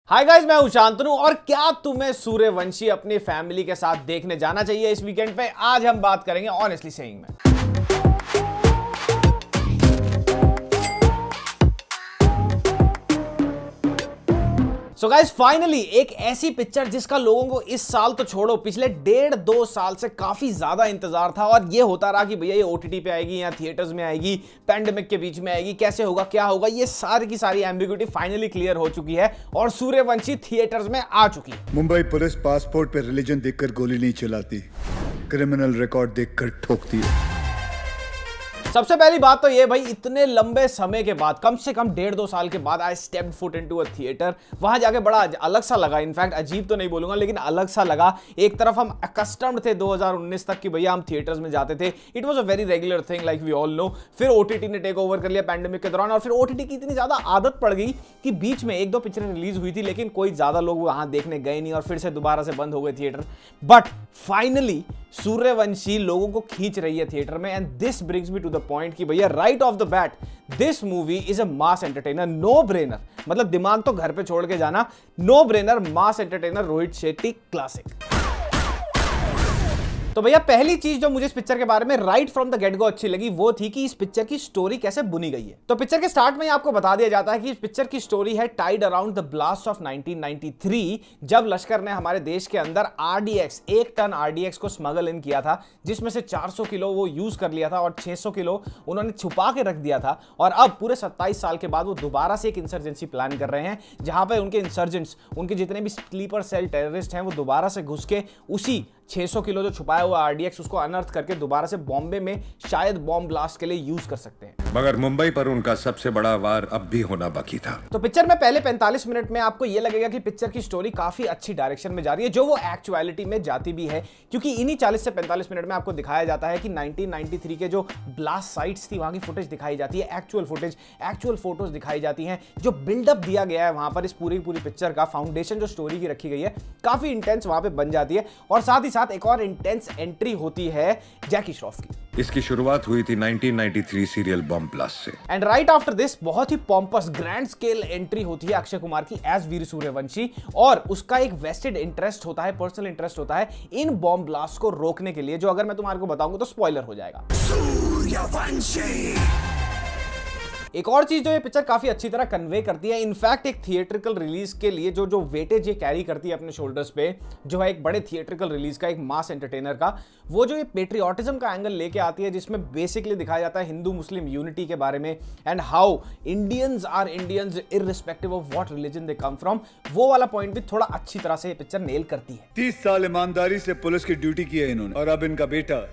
Hi guys, मैं हूं शांतनु और क्या तुम्हें सूर्यवंशी अपनी फैमिली के साथ देखने जाना चाहिए इस वीकेंड पे? आज हम बात करेंगे ऑनेस्टली सेइंग में। सो गाइस, फाइनली एक ऐसी पिक्चर जिसका लोगों को इस साल तो छोड़ो, पिछले 1.5-2 साल से काफी ज्यादा इंतजार था और ये होता रहा कि भैया ये ओटीटी पे आएगी या थिएटर्स में आएगी, पैंडेमिक के बीच में आएगी, कैसे होगा, क्या होगा। ये सारी की सारी एम्बिग्यूटी फाइनली क्लियर हो चुकी है और सूर्यवंशी थिएटर्स में आ चुकी है। मुंबई पुलिस पासपोर्ट पे रिलीजन देखकर गोली नहीं चलाती, क्रिमिनल रिकॉर्ड देखकर ठोकती है। सबसे पहली बात तो ये भाई, इतने लंबे समय के बाद, कम से कम 1.5-2 साल के बाद I stepped foot into a theatre. वहां जाके बड़ा अलग सा लगा, इनफैक्ट अजीब तो नहीं बोलूंगा लेकिन अलग सा लगा। एक तरफ हम अकस्टम्ड थे 2019 तक कि भैया हम थिएटर्स में जाते थे, it was a very regular thing like we all know. फिर ओटीटी ने टेक ओवर कर लिया पैंडेमिक के दौरान और फिर ओटीटी की इतनी ज्यादा आदत पड़ गई कि बीच में 1-2 पिक्चरें रिलीज हुई थी लेकिन कोई ज्यादा लोग वहां देखने गए नहीं और फिर से दोबारा से बंद हो गए थिएटर। बट फाइनली सूर्यवंशी लोगों को खींच रही है थिएटर में and this brings me to the point कि भैया right off the bat this movie is a mass entertainer, no brainer. मतलब दिमाग तो घर पे छोड़ के जाना, no brainer, mass entertainer, Rohit Shetty classic. तो भैया पहली चीज जो मुझे इस पिक्चर के बारे में right from the get go अच्छी लगी वो थी कि इस पिक्चर की स्टोरी कैसे बुनी गई है। तो पिक्चर के स्टार्ट में आपको बता दिया जाता है कि इस पिक्चर की स्टोरी है tied around the blast of 1993, जब लश्कर ने हमारे देश के अंदर आरडीएक्स, 1 टन आरडीएक्स को स्मगल इन किया था, जिसमें से 400 किलो वो यूज कर लिया था और 600 किलो उन्होंने छुपा के रख दिया था। और अब पूरे 27 साल के बाद वो दोबारा से एक इंसर्जेंसी प्लान कर रहे हैं जहां पर उनके इंसर्जेंट्स, उनके जितने भी स्लीपर सेल टेररिस्ट हैं, वो दोबारा से घुस के उसी 600 किलो जो छुपाया हुआ आरडीएक्स उसको अनर्थ करके दोबारा से बॉम्बे में शायद बॉम्ब ब्लास्ट के लिए यूज कर सकते हैं। मगर मुंबई पर उनका सबसे बड़ा वार अब भी होना बाकी था। तो पिक्चर में पहले 45 मिनट में आपको यह लगेगा कि पिक्चर की स्टोरी काफी अच्छी डायरेक्शन में जा रही है, जो वो एक्चुअलिटी में जाती भी है, क्योंकि इन्हीं 40 से 45 मिनट में आपको दिखाया जाता है कि 1993 के जो ब्लास्ट साइट्स थी वहां की फुटेज दिखाई जाती है, एक्चुअल फुटेज, एक्चुअल फोटोज दिखाई जाती हैं। जो बिल्डअप दिया गया है वहां पर इस पूरी पिक्चर का फाउंडेशन जो स्टोरी की रखी गई है काफी इंटेंस वहां पे बन जाती है। और साथ ही साथ एक और इंटेंस एंट्री होती है जैकी श्रॉफ की। इसकी शुरुआत हुई थी 1993 सीरियल बॉम्ब ब्लास्ट से एंड राइट आफ्टर दिस बहुत ही पॉम्पस ग्रैंड स्केल एंट्री होती है अक्षय कुमार की एज वीर सूर्यवंशी, और उसका एक वेस्टेड इंटरेस्ट होता है, पर्सनल इंटरेस्ट होता है इन बॉम्ब ब्लास्ट को रोकने के लिए, जो अगर मैं तुम्हारे को बताऊंगा तो स्पॉइलर हो जाएगा। सूर्यवंशी एक और चीज जो ये पिक्चर काफी अच्छी तरह कन्वे करती है, इनफैक्ट एक थिएट्रिकल रिलीज के लिए जो वेटेज ये कैरी करती है अपने शोल्डर्स पे, जो है एक बड़े थिएट्रिकल रिलीज का, एक मास एंटरटेनर का, वो जो ये पेट्रियोटिज्म का एंगल लेके आती है, जिसमें बेसिकली दिखाया जाता है हिंदू मुस्लिम यूनिटी के बारे में and how Indians are Indians irrespective of what religion they come from, वो वाला पॉइंट भी थोड़ा अच्छी तरह से ये पिक्चर नेल करती है। 30 साल ईमानदारी से पुलिस की ड्यूटी की है इन्होंने, और अब इनका बेटा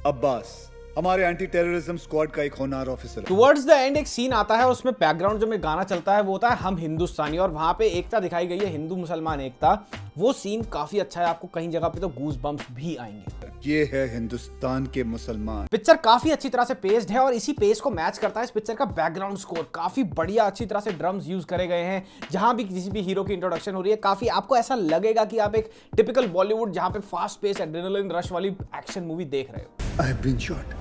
अब्बास हमारे एंटी टेररिज्म स्क्वाड का एक होनहार ऑफिसर। टुवर्ड्स द एंड एक सीन आता है, उसमें बैकग्राउंड जो में गाना चलता है वो होता है हम हिंदुस्तानी, और वहां पे एकता दिखाई गई है, हिंदू मुसलमान एकता। वो सीन काफी अच्छा है, आपको कहीं जगह पे तो गूज बम्प्स भी आएंगे। ये है हिंदुस्तान के मुसलमान। पिक्चर काफी अच्छी तरह से पेस्ड है और इसी पेस को मैच करता है इस पिक्चर का बैकग्राउंड स्कोर। काफी बढ़िया अच्छी तरह से ड्रम्स यूज करे गए हैं, जहां भी किसी भी हीरो की इंट्रोडक्शन हो रही है काफी आपको ऐसा लगेगा कि आप एक टिपिकल बॉलीवुड जहां पे फास्ट पेस एड्रेनलिन रश वाली एक्शन मूवी देख रहे हो। I have been shot.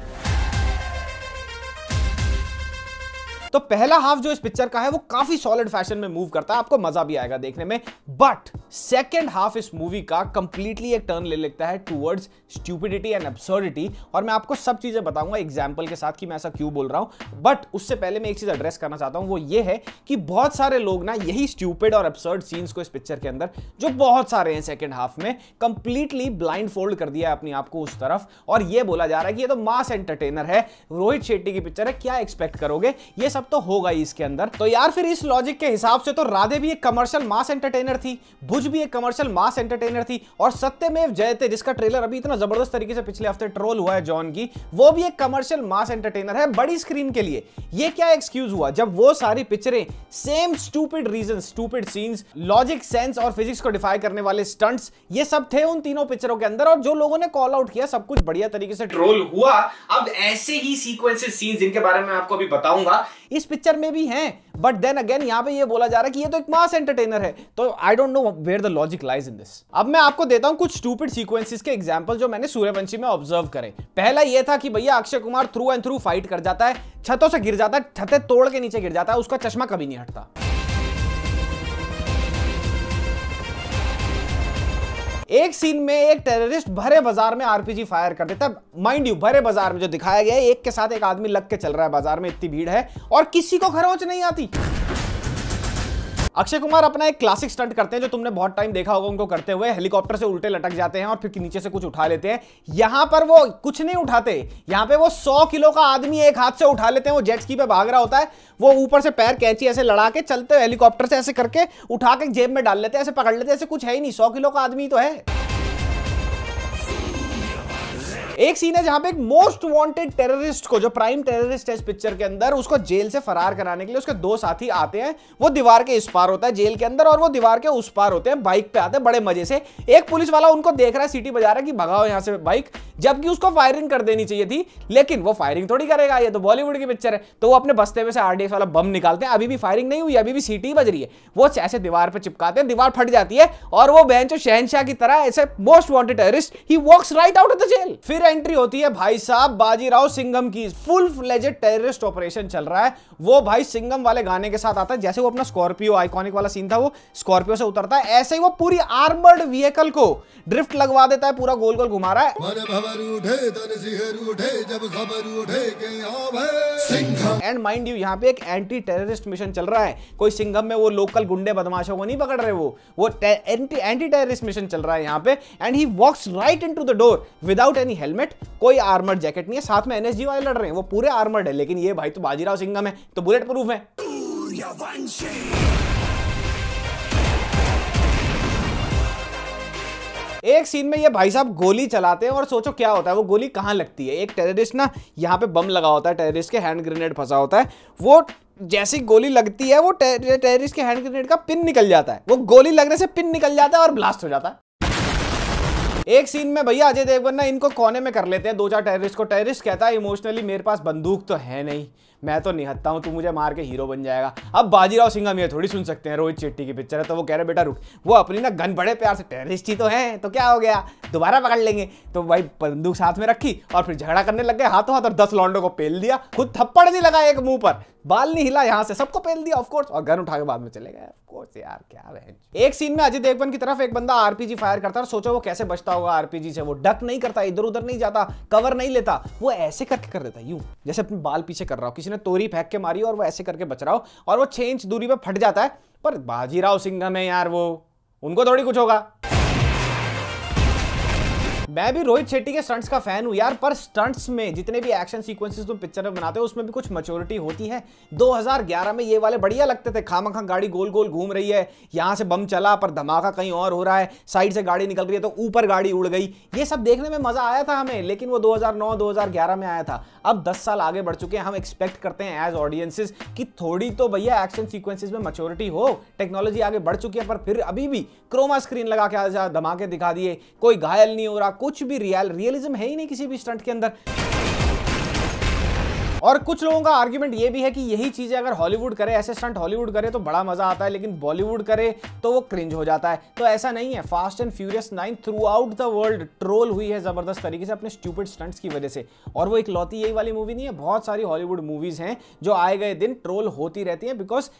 तो पहला हाफ जो इस पिक्चर का है वो काफी सॉलिड फैशन में मूव करता है, आपको मजा भी आएगा देखने में। बट सेकंड हाफ इस मूवी का कंप्लीटली एक टर्न ले लेता है टुवर्ड्स स्टूपिडिटी एंड अब्सर्डिटी, और मैं आपको सब चीजें बताऊंगा एग्जांपल के साथ कि मैं ऐसा क्यों बोल रहा हूं। बट उससे पहले मैं एक चीज एड्रेस करना चाहता हूं, वो ये है कि बहुत सारे लोग ना यही स्टूपिड और अब्सर्ड सीन्स को इस पिक्चर के अंदर, जो बहुत सारे हैं सेकंड हाफ में, कंप्लीटली ब्लाइंड फोल्ड कर दिया है अपने आप को उस तरफ, और ये बोला जा रहा है कि ये तो मास एंटरटेनर है, रोहित शेट्टी की पिक्चर है, क्या एक्सपेक्ट करोगे, ये सब तो होगा ही इसके अंदर। तो यार फिर इस लॉजिक के हिसाब से तो राधे भी एक कमर्शियल मास एंटरटेनर थी, भुज भी एक कमर्शियल मास एंटरटेनर थी, और सत्यमेव जयते जिसका ट्रेलर अभी इतना जबरदस्त तरीके से पिछले हफ्ते ट्रोल हुआ है जॉन की, वो भी एक कमर्शियल मास एंटरटेनर है बड़ी स्क्रीन के लिए। ये क्या एक्सक्यूज हुआ जब वो सारी पिक्चरें same stupid reason, stupid scenes, logic, sense और फिजिक्स को डिफाई करने वाले स्टंट्स, ये सब थे उन तीनों पिक्चरों के अंदर, और जो लोगों ने कॉल आउट किया सब कुछ बढ़िया तरीके से ट्रोल हुआ। अब ऐसे ही सीक्वेंसेस, सीन्स जिनके बारे में आपको अभी बताऊंगा इस पिक्चर में भी हैं, बट देन अगेन यहां पे ये बोला जा रहा है कि ये तो एक मास एंटरटेनर है, तो I don't know where the logic lies in this. अब मैं आपको देता हूं कुछ स्टूपिड सीक्वेंसेस के एग्जांपल जो मैंने सूर्यवंशी में ऑब्जर्व करे। पहला ये था कि भैया Akshay Kumar through and through fight कर जाता है, छतों से गिर जाता है, छतें तोड़ के नीचे गिर जाता है, उसका चश्मा कभी नहीं हटता। एक सीन में एक टेररिस्ट भरे बाजार में आरपीजी फायर कर देता है। माइंड यू, भरे बाजार में जो दिखाया गया है, एक के साथ एक आदमी लग के चल रहा है बाजार में, इतनी भीड़ है और किसी को खरोंच नहीं आती। अक्षय कुमार अपना एक क्लासिक स्टंट करते हैं जो तुमने बहुत टाइम देखा होगा उनको करते हुए, हेलीकॉप्टर से उल्टे लटक जाते हैं और फिर नीचे से कुछ उठा लेते हैं। यहां पर वो कुछ नहीं उठाते, यहां पे वो 100 किलो का आदमी एक हाथ से उठा लेते हैं। वो जेट स्की पे भाग रहा होता है, वो ऊपर से पैर कैंची ऐसे लड़ा के चलते हुए हेलीकॉप्टर से ऐसे करके उठा के जेब में डाल लेते हैं, ऐसे पकड़ लेते हैं, ऐसे कुछ है ही नहीं, 100 किलो का आदमी तो है। एक सीन है जहां पे एक मोस्ट वांटेड टेररिस्ट को, जो प्राइम टेररिस्ट है इस पिक्चर के अंदर, उसको जेल से फरार कराने के लिए उसके 2 साथी आते हैं। वो दीवार के इस पार होता है जेल के अंदर और वो दीवार के उस पार होते हैं, बाइक पे आते हैं बड़े मजे से। एक पुलिस वाला उनको देख रहा है, सीटी बजा रहा है कि भगाओ यहां से बाइक, जबकि उसको फायरिंग कर देनी चाहिए थी, लेकिन वो फायरिंग थोड़ी करेगा, ये तो बॉलीवुड की पिक्चर है। तो वो अपने बस्ते में से आरडीएक्स वाला बम निकालते हैं, अभी भी फायरिंग नहीं हुई, अभी भी सीटी बज रही है। वो ऐसे दीवार पे चिपकाते हैं, दीवार फट जाती है और वो बेंचो शहंशाह की तरह ऐसे मोस्ट वांटेड टेररिस्ट ही walks right out of the jail. फिर एंट्री होती है भाई साहब बाजीराव सिंघम की, फुल फ्लेजेड टेररिस्ट ऑपरेशन चल रहा है। वो भाई सिंघम वाले गाने के साथ आता है, जैसे वो अपना स्कॉर्पियो आइकॉनिक वाला सीन था, वो स्कॉर्पियो से उतरता है, ऐसे ही वो पूरी आर्मर्ड व्हीकल को ड्रिफ्ट लगवा देता है, पूरा गोल गोल घुमा रहा है। एंड माइंड यू, यहाँ पे एक एंटी टेररिस्ट मिशन चल रहा है। कोई सिंघम में वो लोकल गुंडे बदमाशों को नहीं पकड़ रहे, वो एंटी टेररिस्ट मिशन चल रहा है यहाँ पे। And he walks right into the door without any helmet, कोई आर्मर्ड जैकेट नहीं है, साथ में एनएसजी वाले लड़ रहे हैं, वो पूरे आर्मर्ड है, लेकिन ये भाई तो बाजीराव सिंघम है, तो बुलेट प्रूफ है। एक सीन में ये भाई साहब गोली चलाते हैं और सोचो क्या होता है, वो गोली कहां लगती है। एक टेररिस्ट ना, यहाँ पे बम लगा होता है, टेररिस्ट के हैंड ग्रेनेड फंसा होता है, वो जैसी गोली लगती है वो टेररिस्ट के हैंड ग्रेनेड का पिन निकल जाता है, वो गोली लगने से पिन निकल जाता है और ब्लास्ट हो जाता है। एक सीन में भैया अजय देवगन ना इनको कोने में कर लेते हैं 2-4 टेररिस्ट को। टेररिस्ट कहता है इमोशनली मेरे पास बंदूक तो है नहीं, मैं तो निहत्ता हूं, तू मुझे मार के हीरो बन जाएगा। अब बाजीराव सिंघम ये थोड़ी सुन सकते हैं, रोहित शेट्टी की पिक्चर है, तो वो कह रहे बेटा रुक, वो अपनी ना गन बड़े प्यार से, टेररिस्ट ही तो है तो क्या हो गया, दोबारा पकड़ लेंगे। तो भाई बंदूक साथ में रखी और फिर झगड़ा करने लग गए हाथों हाथ और 10 लौंडों को पेल दिया, खुद थप्पड़ नहीं लगा एक मुंह पर, बाल नहीं हिला, यहां से सबको पेल दिया ऑफकोर्स, और गन उठा के बाद में चले गए ऑफकोर्स। यार क्या है। एक सीन में अजय देवगन की तरफ एक बंदा आरपीजी फायर करता है, सोचो वो कैसे बचता होगा आरपीजी से। वो डक नहीं करता, इधर उधर नहीं जाता, कवर नहीं लेता, वो ऐसे करके कर देता, यूं जैसे अपने बाल पीछे कर रहा हो, किसी ने तोरी फेंक के मारी और वो ऐसे करके बच रहा हो, और वो 6 इंच दूरी पे फट जाता है। पर बाजीराव सिंघम है यार, वो उनको थोड़ी कुछ होगा। मैं भी रोहित शेट्टी के स्टंट्स का फैन हूं यार, पर स्टंट्स में जितने भी एक्शन सीक्वेंसेस तुम पिक्चर में बनाते हो उसमें भी कुछ मैच्योरिटी होती है। 2011 में ये वाले बढ़िया लगते थे, खामखा गाड़ी गोल गोल घूम रही है, यहां से बम चला पर धमाका कहीं और हो रहा है, साइड से गाड़ी निकल रही है तो ऊपर गाड़ी उड़ गई, ये सब देखने में मजा आया था हमें, लेकिन वो 2009-2011 में आया था। अब 10 साल आगे बढ़ चुके हैं, हम एक्सपेक्ट करते हैं एज ऑडियंसेस कि थोड़ी तो भैया एक्शन सीक्वेंसेस में मैच्योरिटी हो। टेक्नोलॉजी आगे बढ़ चुकी है, पर फिर अभी भी क्रोमा स्क्रीन लगा के धमाके दिखा दिए, कोई घायल नहीं हो रहा, कुछ भी रियलिज्म है ही नहीं किसी भी स्टंट के अंदर। और कुछ लोगों का आर्ग्यूमेंट ये भी है कि यही चीजें अगर हॉलीवुड करे, ऐसे स्टंट हॉलीवुड करे तो बड़ा मजा आता है, लेकिन बॉलीवुड करे तो वो क्रिंज हो जाता है। तो ऐसा नहीं है, fast and furious 9 through out the world troll हुई है जबरदस्त तरीके से अपने स्टूपिड स्टंट्स की वजह से। और वो इकलौती यही वाली मूवी नहीं है, बहुत सारी हॉलीवुड मूवीज हैं जो आए गए दिन ट्रोल होती रहती हैं, बिकॉज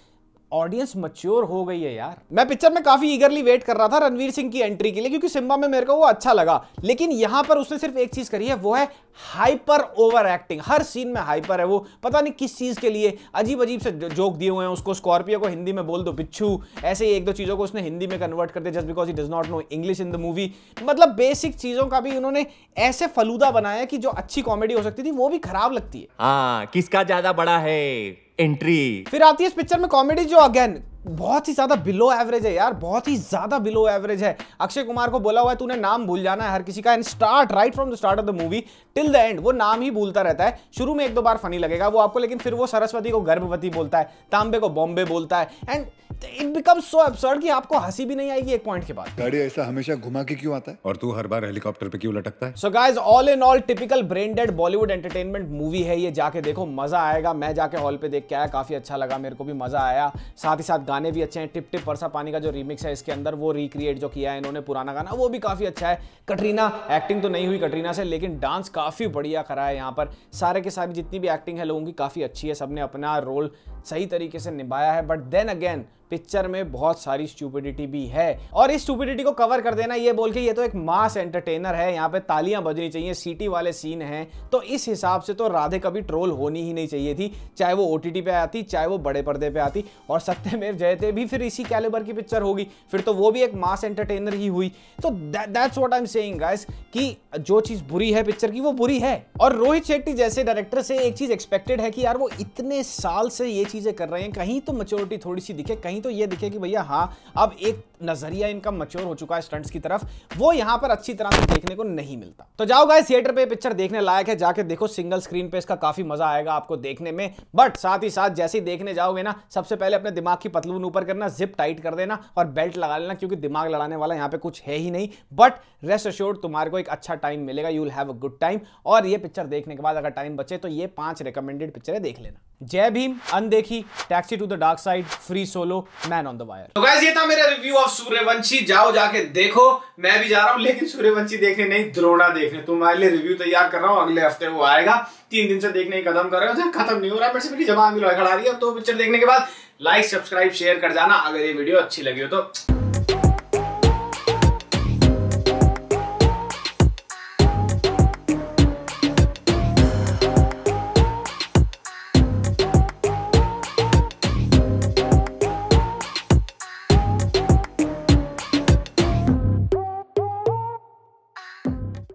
ऑडियंस मैच्योर हो गई है यार। मैं पिक्चर में काफी ईगरली वेट कर रहा था रणवीर सिंह की एंट्री के लिए, क्योंकि सिम्बा में मेरे को वो अच्छा लगा, लेकिन यहां पर उसने सिर्फ एक चीज करी है, वो है हाइपर ओवर एक्टिंग। हर सीन में हाइपर है वो, पता नहीं किस चीज के लिए, अजीब अजीब से जोक दिए हुए हैं उसको, स्कॉर्पियो को हिंदी में बोल दो बिच्छू, ऐसे ही 1-2 चीजों को उसने हिंदी में कन्वर्ट कर दिया just because he does not know English in the movie. मतलब बेसिक चीजों का भी उन्होंने ऐसे फलूदा बनाया कि जो अच्छी कॉमेडी हो सकती थी वो भी खराब लगती है। हाँ, किसका ज्यादा बड़ा है एंट्री। फिर आती है इस पिक्चर में कॉमेडी जो अगेन बहुत ही ज्यादा बिलो एवरेज है यार, बहुत ही ज्यादा बिलो एवरेज है। अक्षय कुमार को बोला हुआ है तूने नाम भूल जाना है हर किसी का, and start right from the start of the movie till the end वो नाम ही भूलता रहता है। शुरू में 1-2 बार फनी लगेगा वो आपको, लेकिन फिर वो सरस्वती को गर्भवती बोलता है, तांबे को बॉम्बे बोलता है, and it becomes so absurd कि आपको हंसी भी नहीं आएगी एक पॉइंट के बाद। गाड़ी ऐसा हमेशा घुमा के क्यों आता है? और तू हर बार हेलीकॉप्टर पे क्यों लटकता है? So guys, all in all typical brain dead Bollywood entertainment movie है ये, जाके देखो मजा आएगा। मैं जाके हॉल पे देख के आया, काफी अच्छा लगा, मेरे को भी मजा आया। साथ ही साथ गाने भी अच्छे हैं, टिप टिप परसा पानी का जो रीमिक्स है इसके अंदर वो रिक्रिएट जो किया है इन्होंने पुराना गाना, वो भी काफी अच्छा है। कटरीना, एक्टिंग तो नहीं हुई कटरीना से, लेकिन डांस काफी बढ़िया करा है यहाँ पर। सारे के सारी जितनी भी एक्टिंग है लोगों की काफी अच्छी है, सबने अपना रोल सही तरीके से निभाया है। बट देन अगेन पिक्चर में बहुत सारी स्टूपिडिटी भी है। और इस स्टूपिडिटी को कवर कर देना ये बोल के ये तो एक मास एंटरटेनर है, यहाँ पे तालियां बजनी चाहिए, सीटी वाले सीन हैं, तो इस हिसाब से तो राधे कभी ट्रोल होनी ही नहीं चाहिए थी, चाहे वो ओटीटी पे आती, चाहे वो बड़े पर्दे पे आती। और सत्यमेव जयते भी फिर इसी कैलिबर की पिक्चर होगी, फिर तो वो भी एक मास एंटरटेनर ही हुई। तो that's what I am saying guys, कि जो चीज बुरी है पिक्चर की वो बुरी है। और रोहित शेट्टी जैसे डायरेक्टर से एक चीज एक्सपेक्टेड है कि यार वो इतने साल से ये चीजें कर रहे हैं, कहीं तो मैच्योरिटी थोड़ी सी दिखे, कहीं तो ये दिखे कि भैया हाँ अब एक नजरिया इनका मैच्योर हो चुका है स्टंट्स की तरफ, वो यहां पर अच्छी तरह से देखने को नहीं मिलता। तो जाओ गाइस, थिएटर पे पिक्चर देखने लायक है, जाके देखो, सिंगल स्क्रीन पे इसका काफी मजा आएगा आपको देखने में। बट साथ ही साथ जैसे ही देखने जाओगे ना, सबसे पहले अपने दिमाग की पतलून ऊपर करना, जिप टाइट कर देना और बेल्ट लगा लेना, क्योंकि दिमाग लड़ाने वाला यहाँ पे कुछ है ही नहीं। बट रेस्ट एश्योर्ड तुम्हारे को एक अच्छा टाइम मिलेगा, you will have a good time. और ये पिक्चर देखने के बाद अगर टाइम बचे तो ये 5 रिकमेंडेड पिक्चरें देख लेना। Jai Bhim, Undekhi, taxi to the dark side, free solo, man on the wire. तो गाइस ये था मेरा रिव्यू ऑफ सूर्यवंशी, जाओ जाके देखो। मैं भी जा रहा हूं, लेकिन सूर्यवंशी देखने नहीं, द्रोणा देखने। तुम्हारे लिए रिव्यू तैयार कर रहा हूं, अगले हफ्ते वो आएगा। 3 दिन से देखने की कदम कर रहे हो, खत्म नहीं हो रहा, मेरे से मेरी जबान भी लड़खड़ा रही है। तो पिक्चर देखने के बाद लाइक, सब्सक्राइब, शेयर कर जाना अगर ये वीडियो अच्छी लगी हो तो।